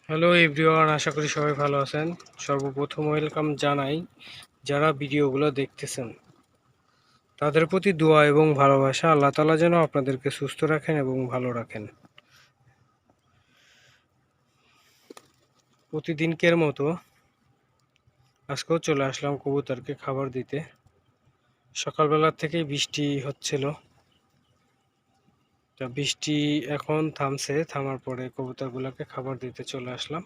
Hello everyone, আশা করি সবাই ভালো আছেন। সর্বপ্রথম ওয়েলকাম জানাই যারা ভিডিওগুলো দেখতেছেন, তাদের প্রতি দোয়া এবং ভালোবাসা। আল্লাহ তাআলা যেন আপনাদেরকে সুস্থ রাখেন এবং ভালো রাখেন। প্রতিদিনকের মতো আজকেও চলে আসলাম কবুতরকে খাবার দিতে। সকালবেলা থেকেই বৃষ্টি হচ্ছিল, তা বৃষ্টি এখন থামছে। থামার পরে কবুতরগুলোকে খাবার দিতে চলে আসলাম।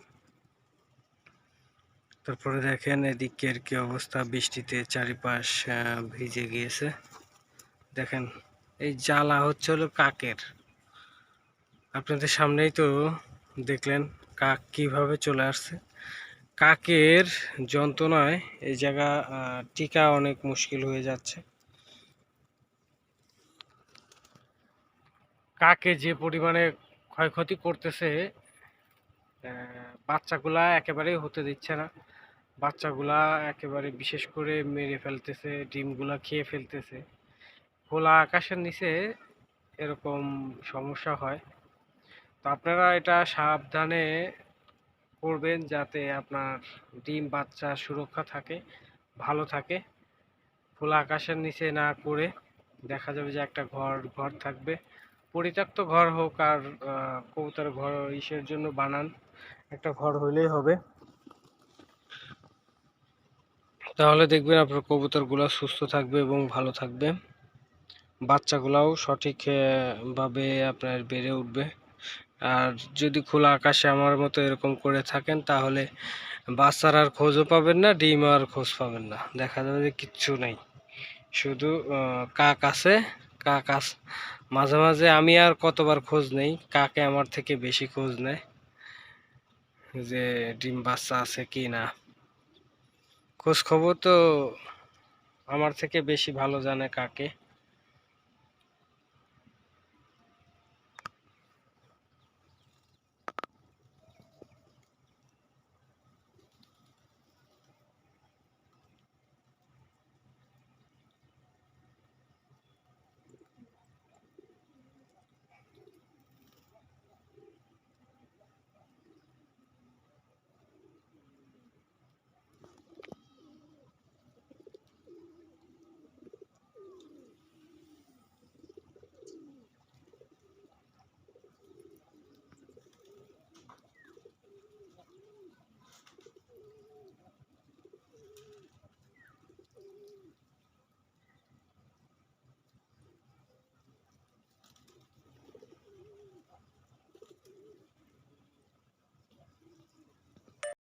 তারপরে দেখেন এদিকের কি অবস্থা, বৃষ্টিতে চারিপাশ ভিজে গিয়েছে। দেখেন, এই জ্বালা হচ্ছে হলো কাকের। আপনাদের সামনেই তো দেখলেন কাক কিভাবে চলে আসছে। কাকের যন্ত্রণায় এই জায়গা টিকা অনেক মুশকিল হয়ে যাচ্ছে। কাকে যে পরিমাণে ক্ষয়ক্ষতি করতেছে, বাচ্চাগুলা একেবারেই হতে দিচ্ছে না। বাচ্চাগুলা একেবারে বিশেষ করে মেরে ফেলতেছে, ডিমগুলা খেয়ে ফেলতেছে। খোলা আকাশের নিচে এরকম সমস্যা হয়। তো আপনারা এটা সাবধানে করবেন যাতে আপনার ডিম বাচ্চা সুরক্ষা থাকে, ভালো থাকে। খোলা আকাশের নিচে না করে দেখা যাবে যে একটা ঘর ঘর থাকবে, পরিত্যক্ত ঘর হোক আর কবুতর ঘর ইসের জন্য বানান, একটা ঘর হইলেই হবে। তাহলে দেখবেন আপনার কবুতরগুলো সুস্থ থাকবে এবং ভালো থাকবে। বাচ্চাগুলাও সঠিক ভাবে আপনার বেড়ে উঠবে। আর যদি খোলা আকাশে আমার মতো এরকম করে থাকেন, তাহলে বাচ্চার আর খোঁজও পাবেন না, ডিম আর খোঁজ পাবেন না। দেখা যাবে যে কিচ্ছু নেই, শুধু কাক আছে। মাঝে মাঝে আমি আর কতবার খোঁজ নেই, কাকে আমার থেকে বেশি খোঁজ নেয় যে ডিম বাচ্চা আছে কি না। খোঁজ খবর তো আমার থেকে বেশি ভালো জানে কাকে।